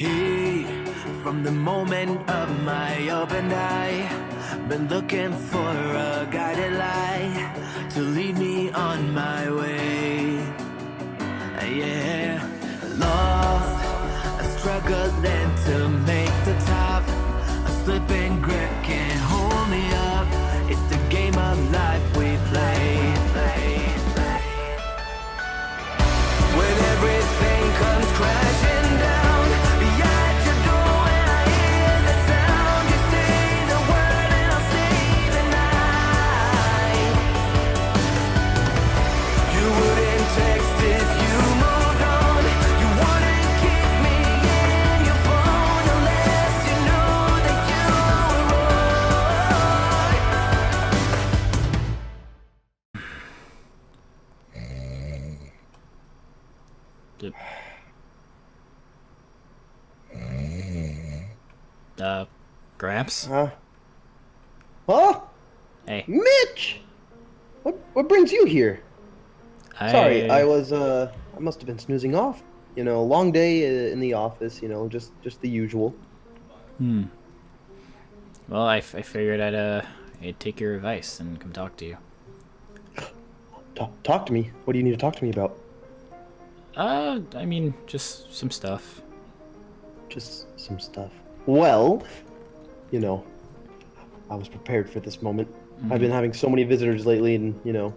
Hey, from the moment of my open eye, been looking for a guided light to lead me on my way. Yeah, lost, struggling to make the top. A slipping grip can't hold me up. It's the game of life we play. When everything comes crashing down behind your door, when I hear the sound, you say the word and I'll stay the night. You wouldn't text if you moved on. You wouldn't keep me in your phone unless you knew that you Did- Gramps? Huh? Hey. Mitch! What brings you here? Sorry, I must have been snoozing off. You know, long day in the office, you know, just the usual. Well, I figured I'd take your advice and come talk to you. Talk to me. What do you need to talk to me about? I mean, just some stuff. Just some stuff. Well, you know, I was prepared for this moment. I've been having so many visitors lately, and you know,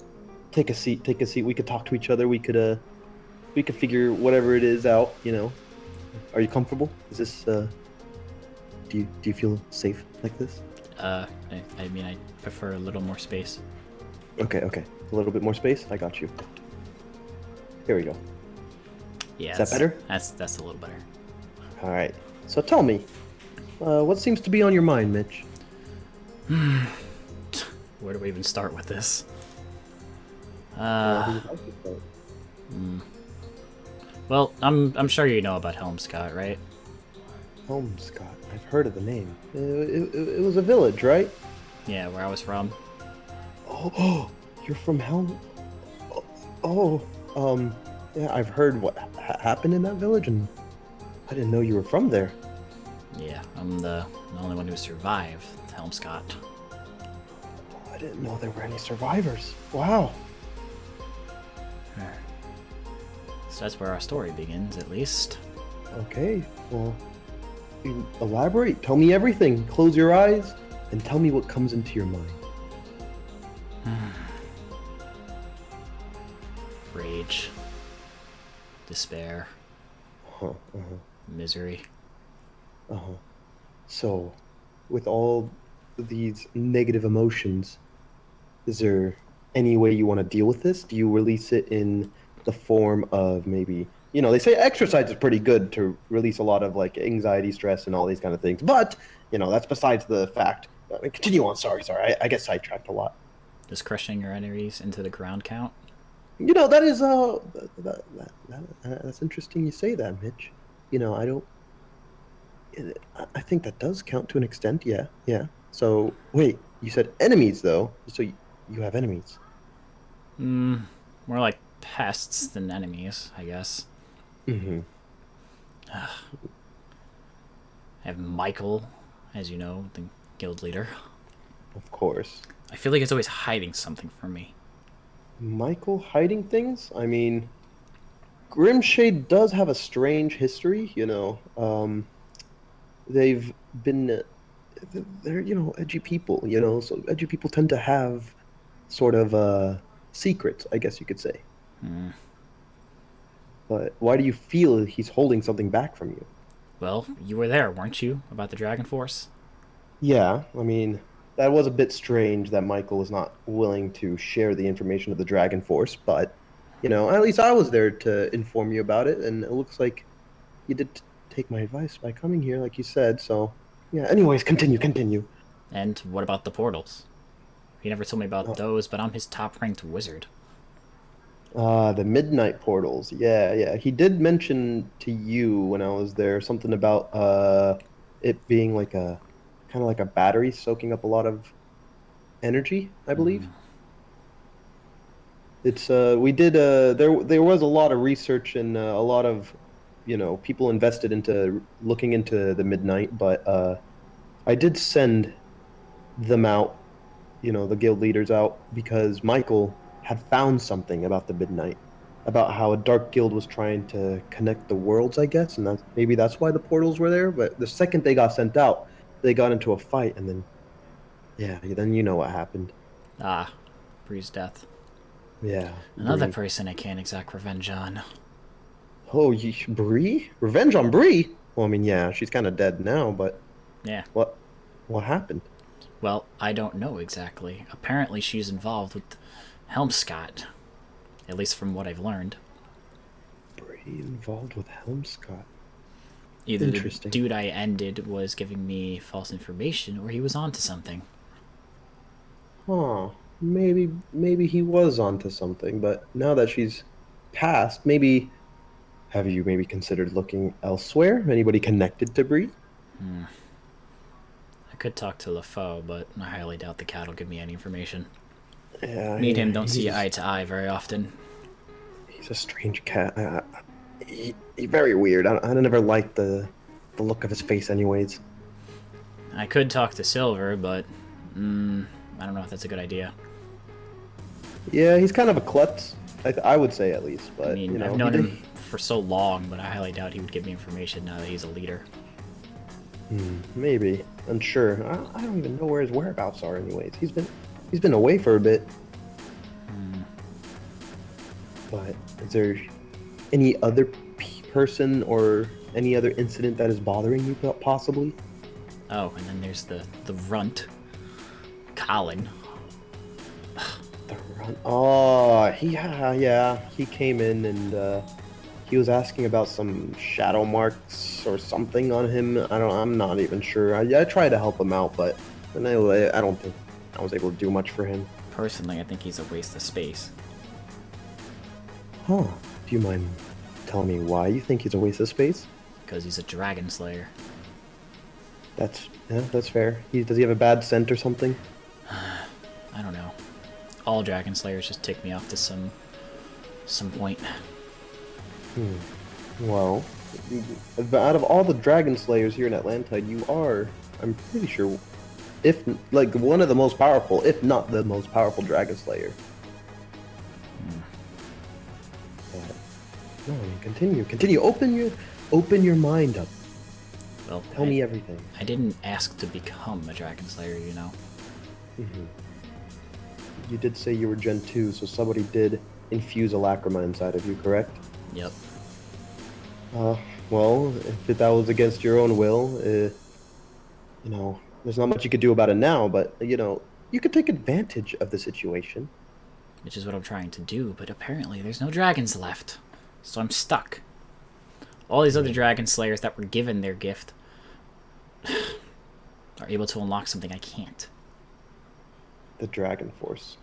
take a seat. We could talk to each other. We could figure whatever it is out. You know, are you comfortable? Is this do you feel safe like this? I mean, I prefer a little more space. Okay. A little bit more space. I got you. Here we go. Yeah. Is that better? That's a little better. All right. So tell me, what seems to be on your mind, Mitch? Where do we even start with this? Well, I'm sure you know about Helmscott, right? Helmscott. I've heard of the name. It was a village, right? Yeah, where I was from. Oh, you're from Helm. Yeah, I've heard what happened in that village, and I didn't know you were from there. Yeah, I'm the only one who survived Helmscott. I didn't know there were any survivors. Wow. So that's where our story begins, at least. Okay, well, you elaborate. Tell me everything. Close your eyes and tell me what comes into your mind. Rage. Despair. Misery. So, with all these negative emotions, is there any way you want to deal with this? Do you release it in the form of maybe, you know, they say exercise is pretty good to release a lot of like anxiety, stress, and all these kind of things. But, you know, that's besides the fact. Continue on. Sorry. I get sidetracked a lot. Does crushing your enemies into the ground count? You know, that is that's interesting you say that, Mitch. You know, I think that does count to an extent. Yeah. So wait, you said enemies though. So you have enemies. More like pests than enemies, I guess. Mm-hmm. I have Michael, as you know, the guild leader. Of course. I feel like it's always hiding something from me. Michael hiding things? I mean, Grimshade does have a strange history, you know. They've been, they're, you know, edgy people, you know, so edgy people tend to have sort of secrets, I guess you could say. But why do you feel he's holding something back from you? Well, you were there, weren't you, about the Dragon Force? Yeah, I mean, that was a bit strange that Michael is not willing to share the information of the Dragon Force, but, you know, at least I was there to inform you about it, and it looks like you did take my advice by coming here, like you said, so, yeah, anyways, continue. And what about the portals? He never told me about those, but I'm his top-ranked wizard. The midnight portals, yeah. He did mention to you when I was there something about it being like a kind of like a battery soaking up a lot of energy, I believe. It's we did there was a lot of research and a lot of people invested into looking into the midnight, but I did send them out, the guild leaders out, because Michael had found something about the midnight, about how a dark guild was trying to connect the worlds, I guess, and maybe that's why the portals were there. But the second they got sent out, they got into a fight, and then yeah, then you know what happened. Ah, Bree's death. Yeah, Another Bree. person I can't exact revenge on. Oh, Bree? Revenge on Bree? Well, I mean, yeah, she's kind of dead now, but Yeah. what what happened? Well, I don't know exactly. Apparently she's involved with Helmscott. At least from what I've learned. Bree involved with Helmscott. Either the Interesting. dude I ended was giving me false information, or he was onto something. Huh. Maybe he was onto something, but now that she's passed, maybe have you maybe considered looking elsewhere? Anybody connected to Bree? I could talk to LaFoe, but I highly doubt the cat will give me any information. Yeah, Me and him don't he's see eye to eye very often. he's a strange cat. He very weird. I never liked the look of his face, anyways. I could talk to Silver, but I don't know if that's a good idea. Yeah, he's kind of a klutz. I would say at least, but I mean, I've he known did- him for so long, but I highly doubt he would give me information now that he's a leader. Maybe unsure. I don't even know where his whereabouts are. Anyways, he's been away for a bit. But is there any other person or any other incident that is bothering you, possibly? Oh, and then there's the runt, Colin. The run. Oh, yeah. He came in and he was asking about some shadow marks or something on him. I'm not even sure. I tried to help him out, but anyway, I don't think I was able to do much for him. Personally, I think he's a waste of space. Huh? Do you mind telling me why you think he's a waste of space? Because he's a dragon slayer. That's fair. Does he have a bad scent or something? I don't know. All dragon slayers just tick me off to some point. Well, out of all the dragon slayers here in Atlanta, you are, I'm pretty sure, if like one of the most powerful, if not the most powerful dragon slayer. But, no, I mean, continue. Open your mind up. Well, Tell me everything. I didn't ask to become a dragon slayer, you know. You did say you were Gen 2, so somebody did infuse a lacrima inside of you, correct? Yep. Well, if that was against your own will, there's not much you could do about it now, but, you could take advantage of the situation. Which is what I'm trying to do, but apparently there's no dragons left. So I'm stuck. All these other dragon slayers that were given their gift are able to unlock something I can't. The Dragon Force.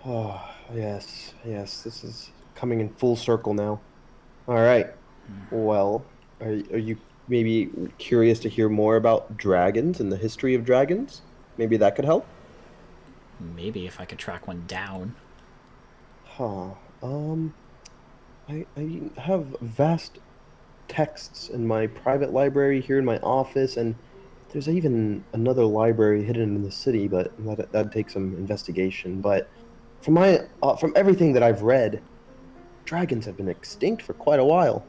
Oh, yes, this is coming in full circle now. All right. Well, are you maybe curious to hear more about dragons and the history of dragons? Maybe that could help? Maybe if I could track one down. Huh. I have vast texts in my private library here in my office, and there's even another library hidden in the city, but that'd take some investigation. But from everything that I've read, dragons have been extinct for quite a while.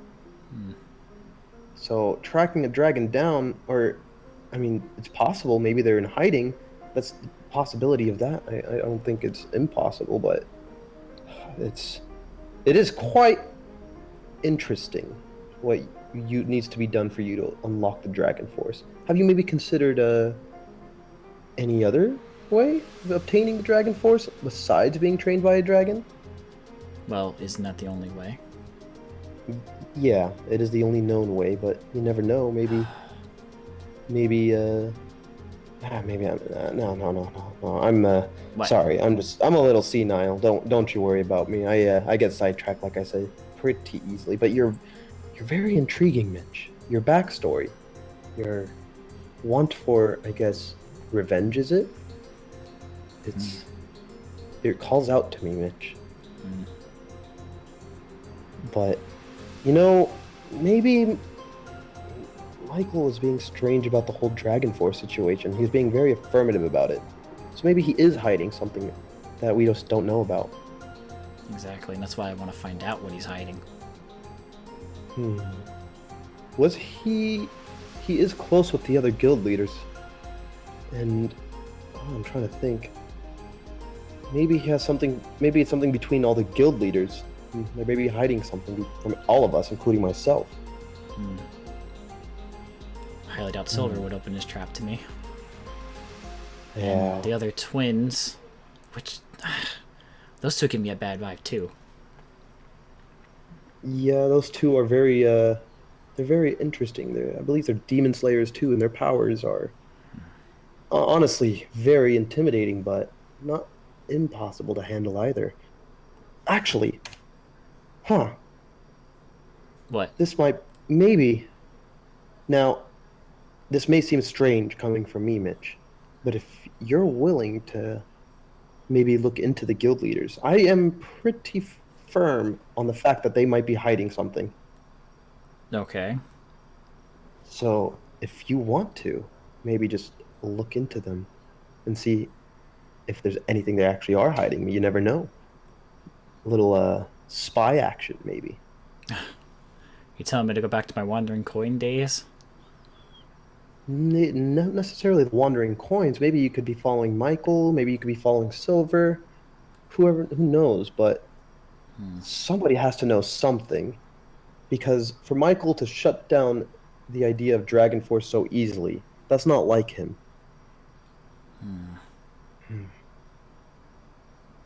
So tracking a dragon down, it's possible. Maybe they're in hiding. That's the possibility of that. I don't think it's impossible, but it is quite interesting what needs to be done for you to unlock the Dragon Force. Have you maybe considered any other way of obtaining the Dragon Force besides being trained by a dragon? Well, isn't that the only way? Yeah, it is the only known way, but you never know. Maybe no. I'm What? sorry. I'm a little senile. Don't you worry about me. I get sidetracked, like I said, pretty easily. But you're very intriguing, Mitch. Your backstory, your want for, I guess, revenge, is it? It calls out to me, Mitch. But You know, maybe Michael is being strange about the whole Dragon Force situation. He's being very affirmative about it. So maybe he is hiding something that we just don't know about. Exactly, and that's why I want to find out what he's hiding. Was he... He is close with the other guild leaders. And... Oh, I'm trying to think. Maybe he has something... Maybe it's something between all the guild leaders. Or maybe hiding something from all of us, including myself. Highly doubt Silver would open his trap to me. Yeah. And the other twins, which... those two give me a bad vibe, too. Yeah, those two are very, they're very interesting. I believe they're demon slayers too, and their powers are honestly very intimidating, but not impossible to handle either. Actually, What? this might, maybe. Now, this may seem strange coming from me, Mitch, but if you're willing to maybe look into the guild leaders, I am pretty firm on the fact that they might be hiding something. Okay. So, if you want to, maybe just look into them and see if there's anything they actually are hiding. You never know. A little spy action, maybe. You telling me to go back to my wandering coin days? Not necessarily the wandering coins. Maybe you could be following Michael. Maybe you could be following Silver. Whoever, who knows? But somebody has to know something, because for Michael to shut down the idea of Dragon Force so easily, that's not like him.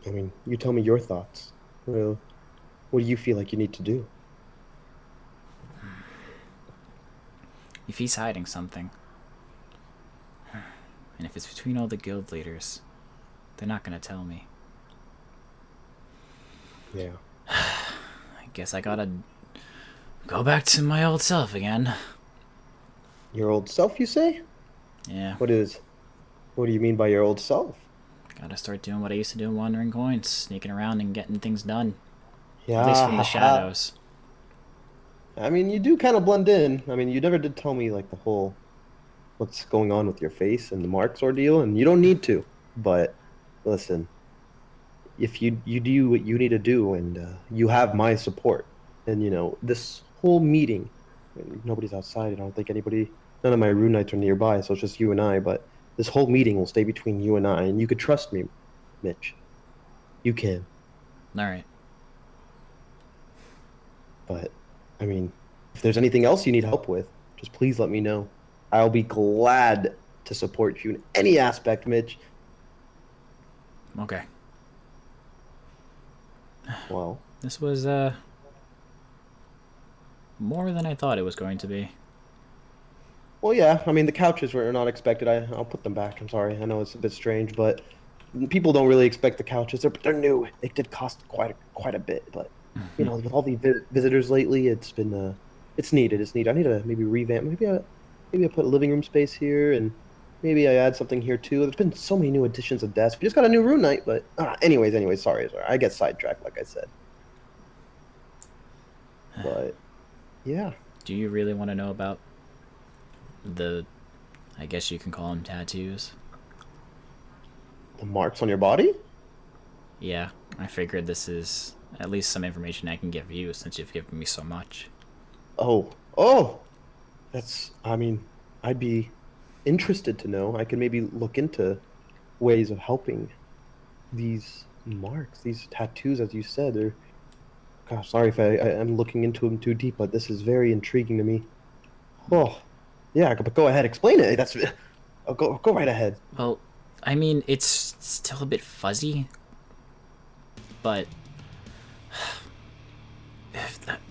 I mean, you tell me your thoughts. Well, what do you feel like you need to do? If he's hiding something, and if it's between all the guild leaders, they're not gonna tell me. Yeah. I guess I gotta go back to my old self again. Your old self, you say? Yeah, What do you mean by your old self? gotta start doing what I used to do in Wandering Coins, sneaking around and getting things done. Yeah. At least from the shadows. I mean, you do kind of blend in. I mean, you never did tell me, like, the whole what's going on with your face and the marks ordeal, and you don't need to. But listen, if you do what you need to do, and you have my support, and this whole meeting, nobody's outside. I don't think none of my rune knights are nearby, so it's just you and I. But this whole meeting will stay between you and I, and you could trust me, Mitch. You can. Alright. But I mean, if there's anything else you need help with, just please let me know. I'll be glad to support you in any aspect, Mitch. Okay. Well, This was, more than I thought it was going to be. yeah. I mean, the couches were not expected. I'll put them back. I'm sorry. I know it's a bit strange, but people don't really expect the couches. They're new. It did cost quite a bit, but with all the visitors lately, it's been it's needed. It's needed. I need to maybe revamp. Maybe I put a living room space here, and maybe I add something here too. There's been so many new additions of desks. We just got a new rune knight, but anyways, sorry. I get sidetracked, like I said. But yeah, Do you really want to know about the, I guess you can call them tattoos? the marks on your body. Yeah, I figured this is at least some information I can give you since you've given me so much. Oh, that's. I mean, I'd be interested to know. I could maybe look into ways of helping these marks, these tattoos, as you said. They're. Gosh, sorry if I'm looking into them too deep, but this is very intriguing to me. Oh, yeah, but go ahead, explain it. Go right ahead. Well, I mean, it's still a bit fuzzy, but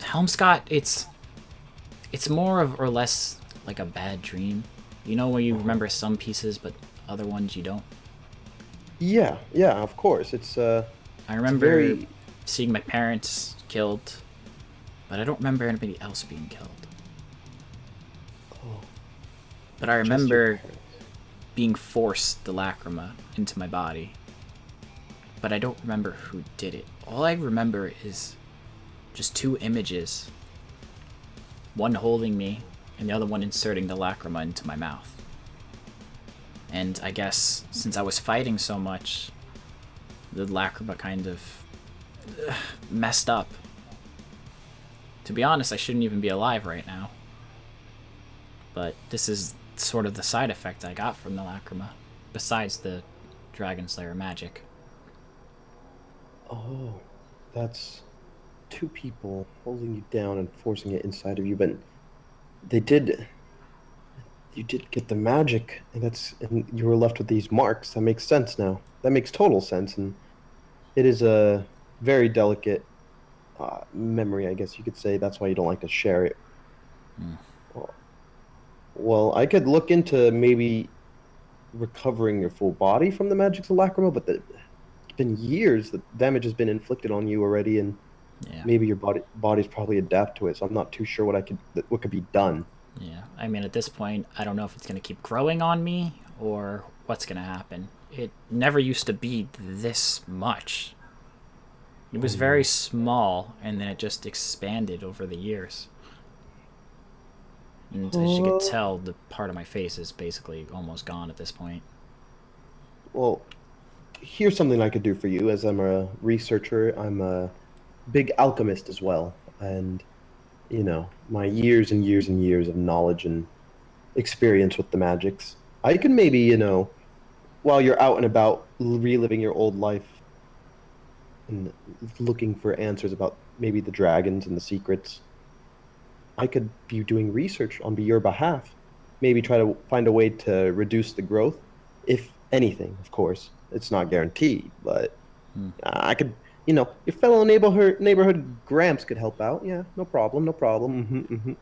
Helmscott, it's more of or less like a bad dream. You know, where you remember some pieces, but other ones you don't. Yeah, of course. It's I remember very- seeing my parents killed, but I don't remember anybody else being killed. Oh, But I just your remember parents. being forced the lacrima into my body. But I don't remember who did it. All I remember is just two images one holding me, and the other one inserting the lacrima into my mouth. And I guess since I was fighting so much, the lacrima kind of messed up. To be honest, I shouldn't even be alive right now. But this is sort of the side effect I got from the lacrima, besides the Dragon Slayer magic. Oh, that's two people holding you down and forcing it inside of you, but they did. You did get the magic, and you were left with these marks. That makes sense now. That makes total sense, and it is a very delicate memory, I guess you could say. That's why you don't like to share it. Well, I could look into maybe recovering your full body from the magic of lacrima, but it's been years. The damage has been inflicted on you already, and Yeah. maybe your body's probably adapt to it. So I'm not too sure what could be done. Yeah, I mean, at this point, I don't know if it's going to keep growing on me or what's going to happen. It never used to be this much. It was very small, and then it just expanded over the years. And as you can tell, the part of my face is basically almost gone at this point. Well, here's something I could do for you. As I'm a researcher, I'm a big alchemist as well, and my years and years and years of knowledge and experience with the magics. I can maybe, while you're out and about reliving your old life and looking for answers about maybe the dragons and the secrets, I could be doing research on your behalf. Maybe try to find a way to reduce the growth, if anything, of course. It's not guaranteed, but I could, your fellow neighborhood Gramps could help out. Yeah, no problem, no problem.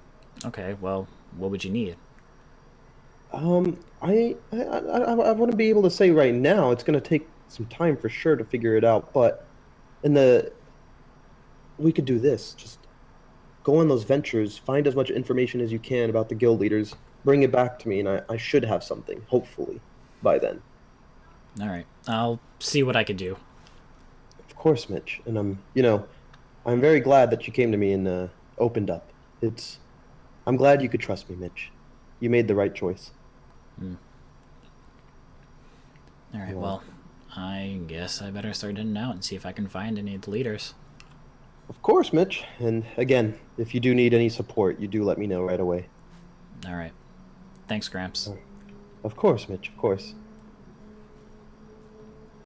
Okay, well, what would you need? I wouldn't be able to say right now. It's gonna take some time for sure to figure it out, but we could do this. Just go on those ventures, find as much information as you can about the guild leaders, bring it back to me, and I should have something, hopefully, by then. Alright, I'll see what I can do. Of course, Mitch. And I'm very glad that you came to me and opened up. I'm glad you could trust me, Mitch. You made the right choice. Alright, well, I guess I better start heading out and see if I can find any of the leaders. Of course, Mitch. And again, if you do need any support, you do let me know right away. Alright. Thanks, Gramps. Of course, Mitch, of course.